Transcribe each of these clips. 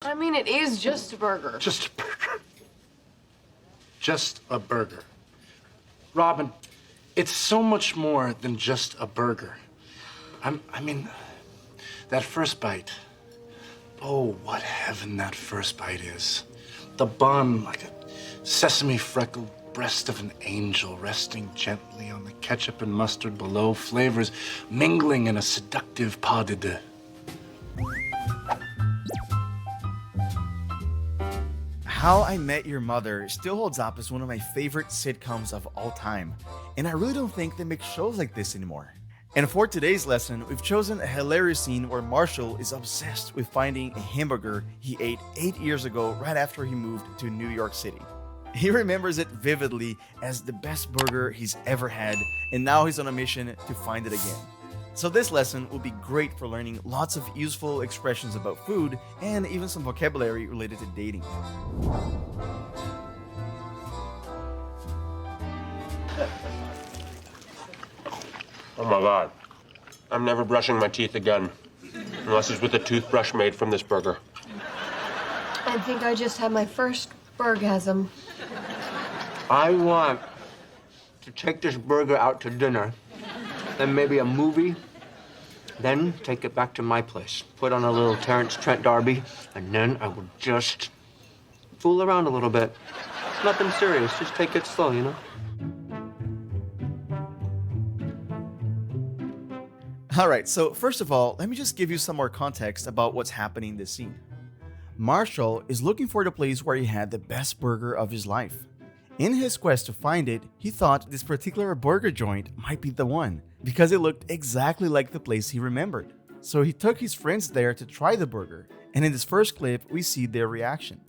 I mean, it is just a burger. Just a burger. Just a burger. Robin, it's so much more than just a burger. I mean, that first bite. Oh, what heaven that first bite is. The bun, like a sesame-freckled breast of an angel resting gently on the ketchup and mustard below, flavors mingling in a seductive pas de deux. How I Met Your Mother still holds up as one of my favorite sitcoms of all time, and I really don't think they make shows like this anymore. And for today's lesson, we've chosen a hilarious scene where Marshall is obsessed with finding a hamburger he ate 8 years ago right after he moved to New York City. He remembers it vividly as the best burger he's ever had, and now he's on a mission to find it again. So this lesson will be great for learning lots of useful expressions about food and even some vocabulary related to dating. Oh my God. I'm never brushing my teeth again. Unless it's with a toothbrush made from this burger. I think I just had my first burgasm. I want to take this burger out to dinner, then maybe a movie, then take it back to my place. Put on a little Terrence Trent D'Arby, and then I would just fool around a little bit. Nothing serious, just take it slow, you know? Alright, so first of all, let me just give you some more context about what's happening in this scene. Marshall is looking for the place where he had the best burger of his life. In his quest to find it, he thought this particular burger joint might be the one, because it looked exactly like the place he remembered. So he took his friends there to try the burger, and in this first clip, we see their reaction.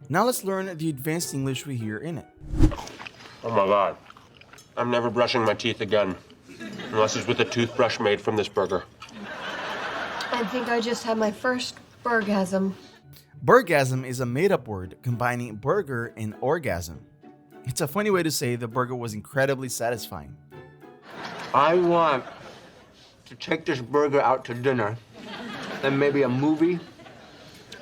Now let's learn the advanced English we hear in it. Oh my God. I'm never brushing my teeth again. Unless it's with a toothbrush made from this burger. I think I just had my first burgasm. Burgasm is a made-up word combining burger and orgasm. It's a funny way to say the burger was incredibly satisfying. I want to take this burger out to dinner, then maybe a movie,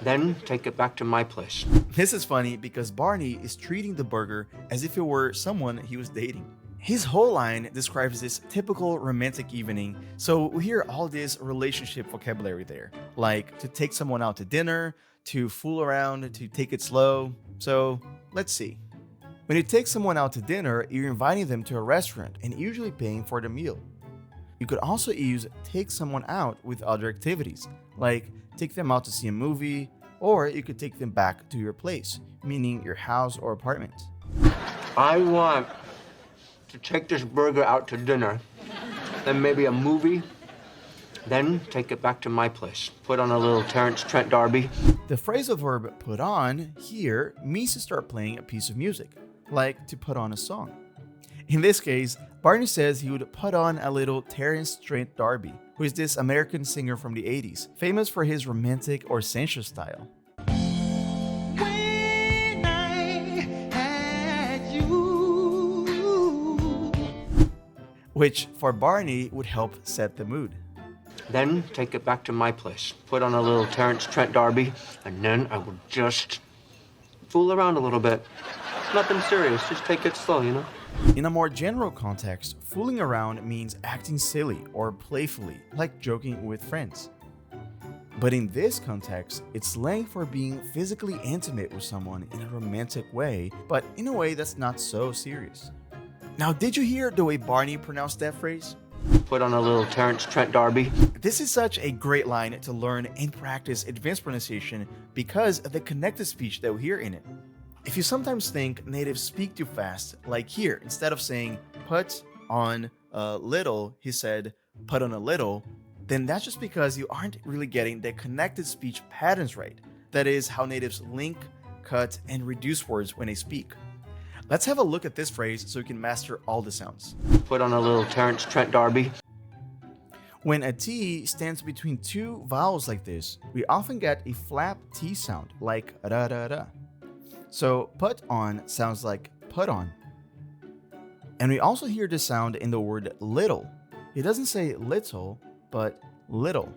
then take it back to my place. This is funny because Barney is treating the burger as if it were someone he was dating. His whole line describes this typical romantic evening, so we hear all this relationship vocabulary there, like to take someone out to dinner, to fool around, to take it slow. So let's see. When you take someone out to dinner, you're inviting them to a restaurant and usually paying for the meal. You could also use take someone out with other activities, like take them out to see a movie, or you could take them back to your place, meaning your house or apartment. I want to take this burger out to dinner, then maybe a movie, then take it back to my place. Put on a little Terrence Trent D'Arby. The phrasal verb put on here means to start playing a piece of music, like to put on a song. In this case, Barney says he would put on a little Terrence Trent D'Arby, who is this American singer from the 80s, famous for his romantic or sensual style. When I had you. Which, for Barney, would help set the mood. Then take it back to my place. Put on a little Terrence Trent D'Arby, and then I would just fool around a little bit. Nothing serious, just take it slow, you know? In a more general context, fooling around means acting silly or playfully, like joking with friends. But in this context, it's slang for being physically intimate with someone in a romantic way, but in a way that's not so serious. Now, did you hear the way Barney pronounced that phrase? Put on a little Terrence Trent D'Arby. This is such a great line to learn and practice advanced pronunciation because of the connected speech that we hear in it. If you sometimes think natives speak too fast, like here, instead of saying put on a little, he said put on a little, then that's just because you aren't really getting the connected speech patterns right. That is how natives link, cut, and reduce words when they speak. Let's have a look at this phrase so we can master all the sounds. Put on a little Terrence Trent D'Arby. When a T stands between two vowels like this, we often get a flap T sound, like da da da. So put on sounds like put on. And we also hear the sound in the word little. It doesn't say little, but little.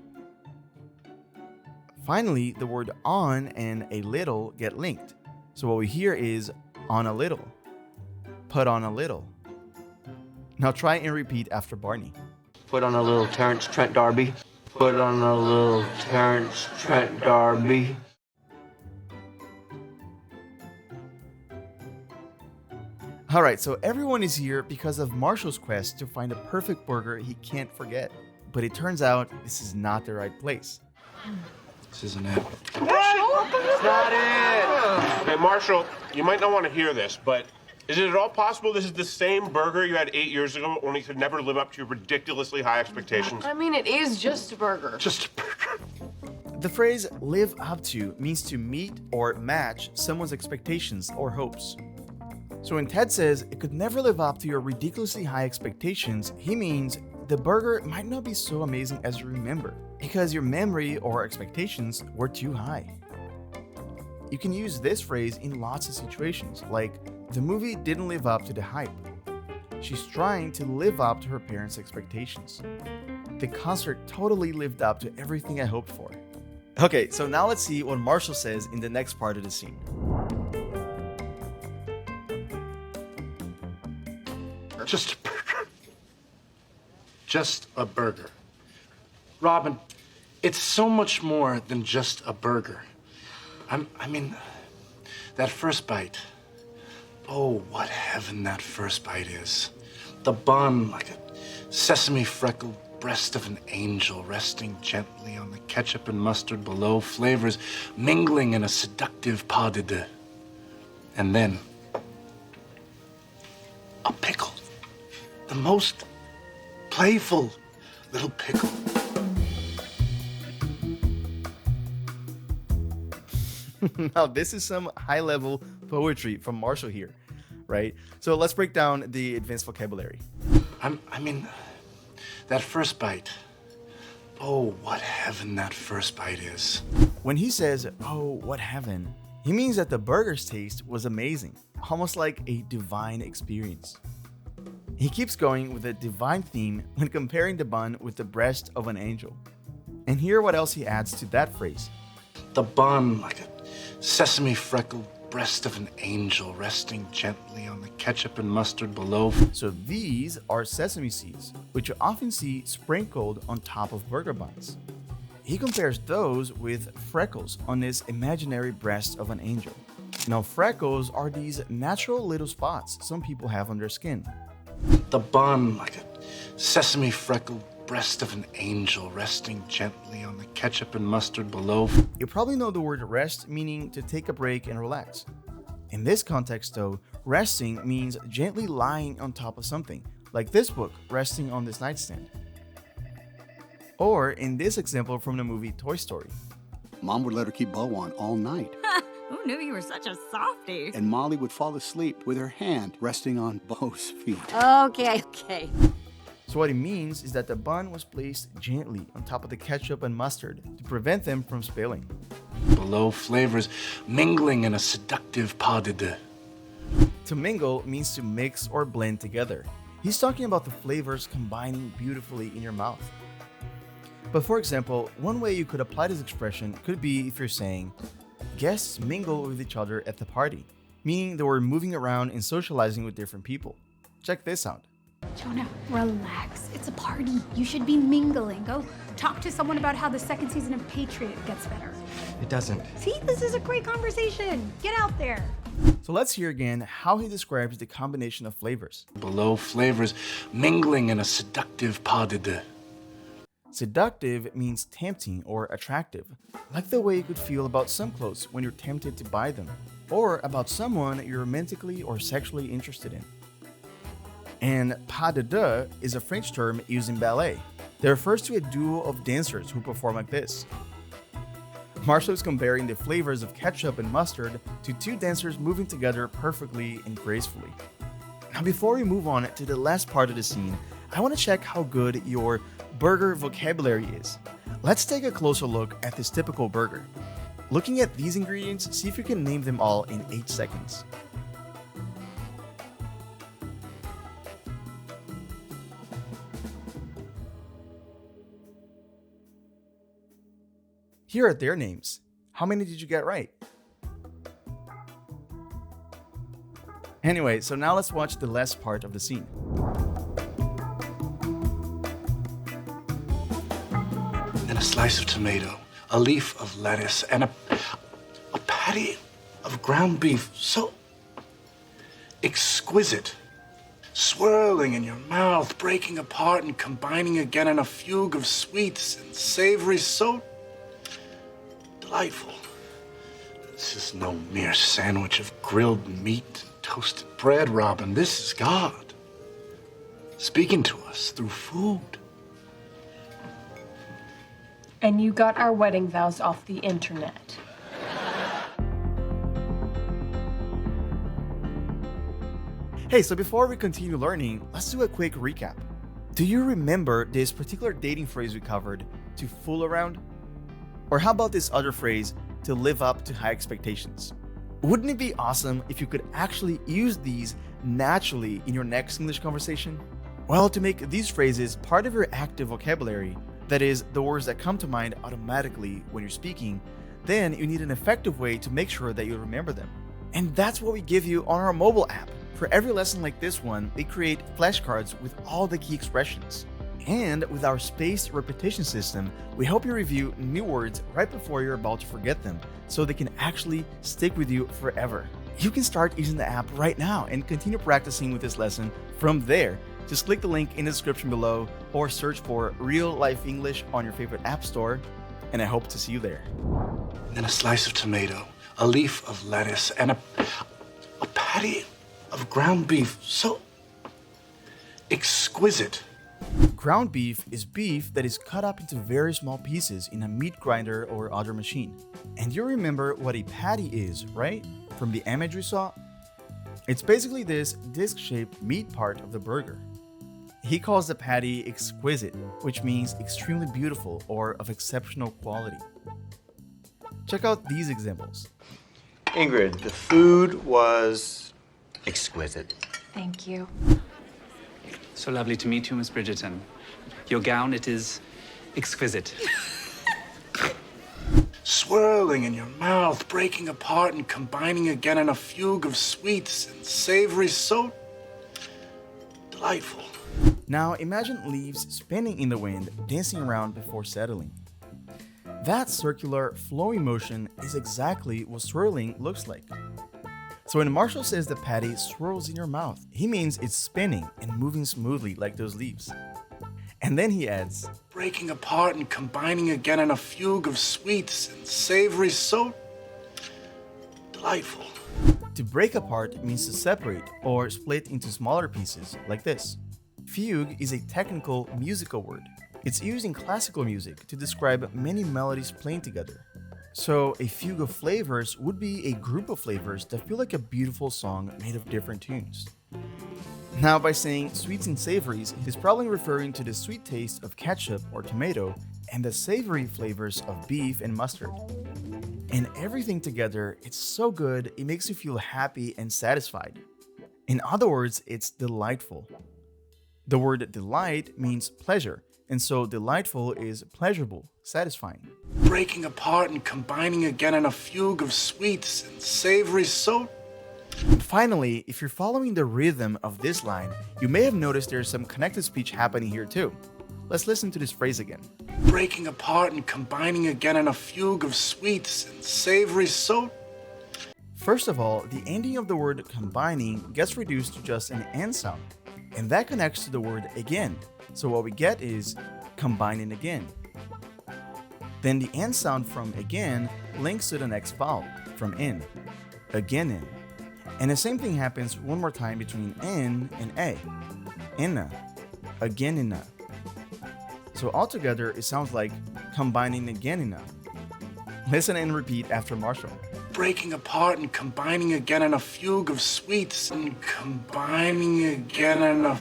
Finally, the word on and a little get linked. So what we hear is on a little, put on a little. Now try and repeat after Barney. Put on a little Terrence Trent D'Arby. Put on a little Terrence Trent D'Arby. Alright, so everyone is here because of Marshall's quest to find a perfect burger he can't forget. But it turns out this is not the right place. This isn't it. Not it! Hey, Marshall, you might not want to hear this, but is it at all possible this is the same burger you had 8 years ago, only could never live up to your ridiculously high expectations? I mean, it is just a burger. Just a burger. The phrase live up to means to meet or match someone's expectations or hopes. So when Ted says it could never live up to your ridiculously high expectations, he means the burger might not be so amazing as you remember because your memory or expectations were too high. You can use this phrase in lots of situations, like the movie didn't live up to the hype. She's trying to live up to her parents' expectations. The concert totally lived up to everything I hoped for. Okay, so now let's see what Marshall says in the next part of the scene. Just a burger. Just a burger. Robin, it's so much more than just a burger. I mean, that first bite. Oh, what heaven that first bite is. The bun, like a sesame freckled breast of an angel resting gently on the ketchup and mustard below, flavors mingling in a seductive pas de deux. And then, a pickle. The most playful little pickle. Now, this is some high-level poetry from Marshall here, right? So let's break down the advanced vocabulary. I mean, that first bite. Oh, what heaven that first bite is. When he says, "Oh, what heaven," he means that the burger's taste was amazing, almost like a divine experience. He keeps going with a divine theme when comparing the bun with the breast of an angel. And hear what else he adds to that phrase. The bun, like a sesame freckled breast of an angel resting gently on the ketchup and mustard below. So these are sesame seeds, which you often see sprinkled on top of burger buns. He compares those with freckles on this imaginary breast of an angel. Now, freckles are these natural little spots some people have on their skin. The bun, like a sesame freckled breast of an angel resting gently on the ketchup and mustard below. You probably know the word rest meaning to take a break and relax. In this context though, resting means gently lying on top of something, like this book resting on this nightstand. Or in this example from the movie Toy Story. Mom would let her keep Bo on all night, Who knew you were such a softie? and Molly would fall asleep with her hand resting on Bo's feet. Okay. So what it means is that the bun was placed gently on top of the ketchup and mustard to prevent them from spilling. Below, flavors mingling in a seductive pas de deux. To mingle means to mix or blend together. He's talking about the flavors combining beautifully in your mouth. But for example, one way you could apply this expression could be if you're saying, guests mingle with each other at the party, meaning they were moving around and socializing with different people. Check this out. Jonah, relax. It's a party. You should be mingling. Go talk to someone about how the second season of Patriot gets better. It doesn't. See, this is a great conversation. Get out there. So let's hear again how he describes the combination of flavors. Below, flavors mingling in a seductive pas de deux. Seductive means tempting or attractive, like the way you could feel about some clothes when you're tempted to buy them, or about someone you're romantically or sexually interested in. And pas de deux is a French term used in ballet. It refers to a duo of dancers who perform like this. Marshall is comparing the flavors of ketchup and mustard to two dancers moving together perfectly and gracefully. Now, before we move on to the last part of the scene, I want to check how good your burger vocabulary is. Let's take a closer look at this typical burger. Looking at these ingredients, see if you can name them all in 8 seconds. Here are their names. How many did you get right? Anyway, so now let's watch the last part of the scene. And a slice of tomato, a leaf of lettuce, and a patty of ground beef. So exquisite. Swirling in your mouth, breaking apart and combining again in a fugue of sweets and savories. So delightful. This is no mere sandwich of grilled meat and toasted bread, Robin. This is God speaking to us through food. And you got our wedding vows off the internet. Hey, so before we continue learning, let's do a quick recap. Do you remember this particular dating phrase we covered, to fool around? Or how about this other phrase, to live up to high expectations? Wouldn't it be awesome if you could actually use these naturally in your next English conversation? Well, to make these phrases part of your active vocabulary, that is, the words that come to mind automatically when you're speaking, then you need an effective way to make sure that you remember them. And that's what we give you on our mobile app. For every lesson like this one, we create flashcards with all the key expressions. And with our spaced repetition system, we help you review new words right before you're about to forget them, so they can actually stick with you forever. You can start using the app right now and continue practicing with this lesson from there. Just click the link in the description below or search for Real Life English on your favorite app store, and I hope to see you there. And a slice of tomato, a leaf of lettuce, and a patty of ground beef. So exquisite. Ground beef is beef that is cut up into very small pieces in a meat grinder or other machine. And you remember what a patty is, right? From the image we saw? It's basically this disc-shaped meat part of the burger. He calls the patty exquisite, which means extremely beautiful or of exceptional quality. Check out these examples. Ingrid, the food was exquisite. Thank you. So lovely to meet you, Miss Bridgerton. Your gown, it is exquisite. Swirling in your mouth, breaking apart and combining again in a fugue of sweets and savories. So delightful. Now imagine leaves spinning in the wind, dancing around before settling. That circular, flowing motion is exactly what swirling looks like. So when Marshall says the patty swirls in your mouth, he means it's spinning and moving smoothly like those leaves. And then he adds, breaking apart and combining again in a fugue of sweets and savories. So delightful. To break apart means to separate or split into smaller pieces, like this. Fugue is a technical musical word. It's used in classical music to describe many melodies playing together. So a fugue of flavors would be a group of flavors that feel like a beautiful song made of different tunes. Now, by saying sweets and savories, he's probably referring to the sweet taste of ketchup or tomato and the savory flavors of beef and mustard. And everything together, it's so good, it makes you feel happy and satisfied. In other words, it's delightful. The word delight means pleasure, and so delightful is pleasurable, satisfying. Breaking apart and combining again in a fugue of sweets and savories. So and finally, if you're following the rhythm of this line, you may have noticed there's some connected speech happening here too. Let's listen to this phrase again. Breaking apart and combining again in a fugue of sweets and savories. So first of all, the ending of the word combining gets reduced to just an N sound, and that connects to the word again. So what we get is combining again. Then the N sound from again links to the next vowel from in, again in. And the same thing happens one more time between N and A. Inna, again inna. So altogether it sounds like combining again inna. Listen and repeat after Marshall. Breaking apart and combining again in a fugue of sweets and combining again in a...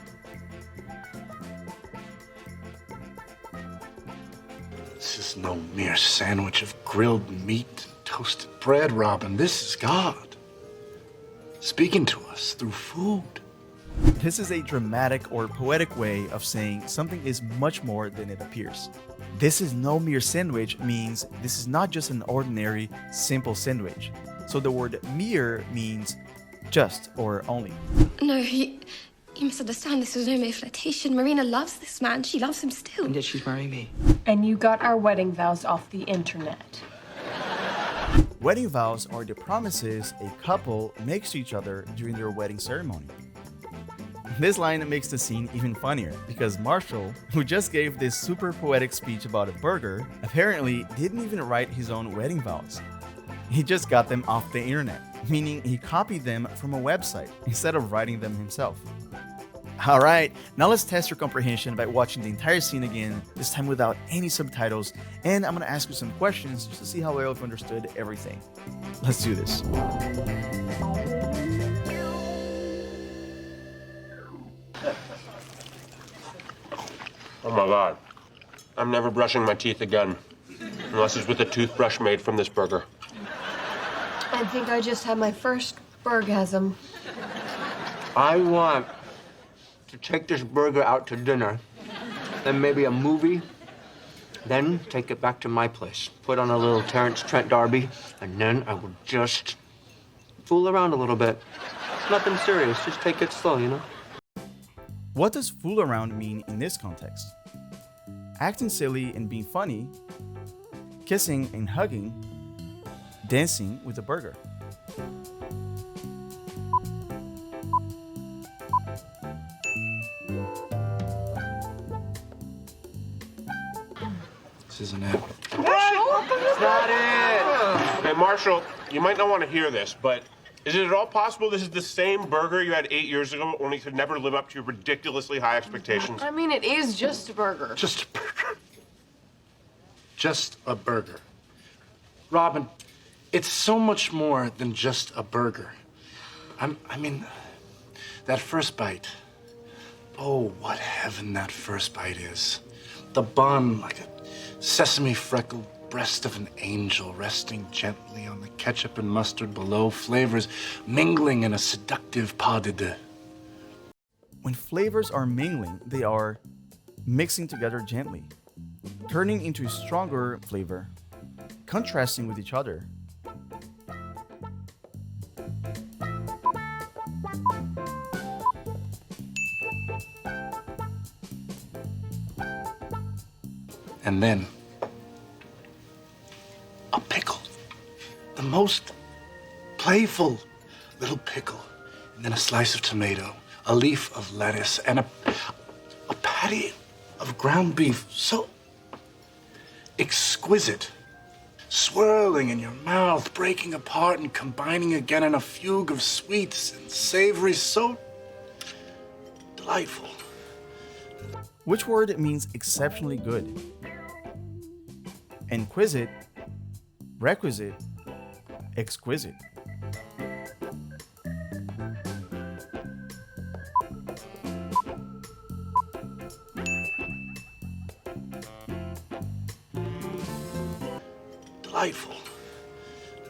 This is no mere sandwich of grilled meat and toasted bread, Robin. This is God speaking to us through food. This is a dramatic or poetic way of saying something is much more than it appears. This is no mere sandwich means this is not just an ordinary, simple sandwich. So the word mere means just or only. No, you misunderstand. This was no mere flirtation. Marina loves this man. She loves him still. And yet she's marrying me. And you got our wedding vows off the internet. Wedding vows are the promises a couple makes to each other during their wedding ceremony. This line makes the scene even funnier because Marshall, who just gave this super poetic speech about a burger, apparently didn't even write his own wedding vows. He just got them off the internet, meaning he copied them from a website instead of writing them himself. Alright, now let's test your comprehension by watching the entire scene again, this time without any subtitles, and I'm gonna ask you some questions just to see how well you've understood everything. Let's do this. Oh my God. I'm never brushing my teeth again. Unless it's with a toothbrush made from this burger. I think I just had my first burgasm. I want to take this burger out to dinner, then maybe a movie, then take it back to my place. Put on a little Terrence Trent D'Arby, and then I will just fool around a little bit. Nothing serious, just take it slow, you know? What does fool around mean in this context? Acting silly and being funny, kissing and hugging, dancing with a burger. This isn't it. Not it! Hey, Marshall, you might not want to hear this, but is it at all possible this is the same burger you had 8 years ago, only to never live up to your ridiculously high expectations? I mean, it is just a burger. Just a burger. Just a burger. Robin, it's so much more than just a burger. I mean, that first bite. Oh, what heaven that first bite is. The bun, like a sesame freckled breast of an angel resting gently on the ketchup and mustard below, flavors mingling in a seductive pas de deux. When flavors are mingling, they are mixing together gently, turning into a stronger flavor, contrasting with each other. And then, a pickle. The most playful little pickle. And then a slice of tomato, a leaf of lettuce, and a patty of ground beef. So exquisite. Swirling in your mouth, breaking apart and combining again in a fugue of sweets and savories. So delightful. Which word means exceptionally good? Inquisite, requisite, exquisite. Delightful.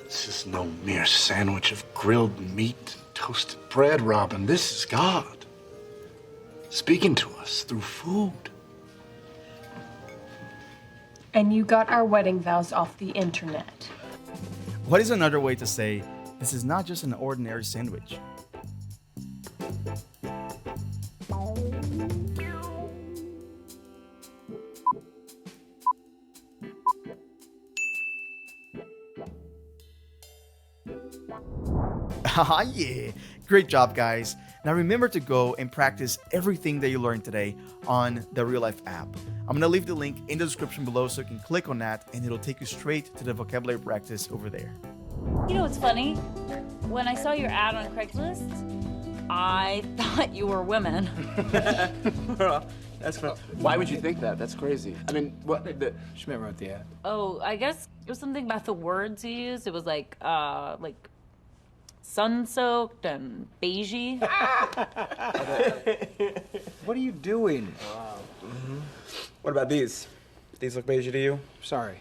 This is no mere sandwich of grilled meat and toasted bread, Robin. This is God speaking to us through food. And you got our wedding vows off the internet. What is another way to say this is not just an ordinary sandwich? Ah, yeah. Great job, guys. Now remember to go and practice everything that you learned today on the Real Life app. I'm going to leave the link in the description below so you can click on that and it'll take you straight to the vocabulary practice over there. You know what's funny? When I saw your ad on Craigslist, I thought you were women. That's fun. Why would you think that? That's crazy. I mean, what? Schmidt wrote the ad. Oh, I guess it was something about the words you used. It was like sun-soaked and beigey. What are you doing? Wow. What about these? These look beige to you? Sorry.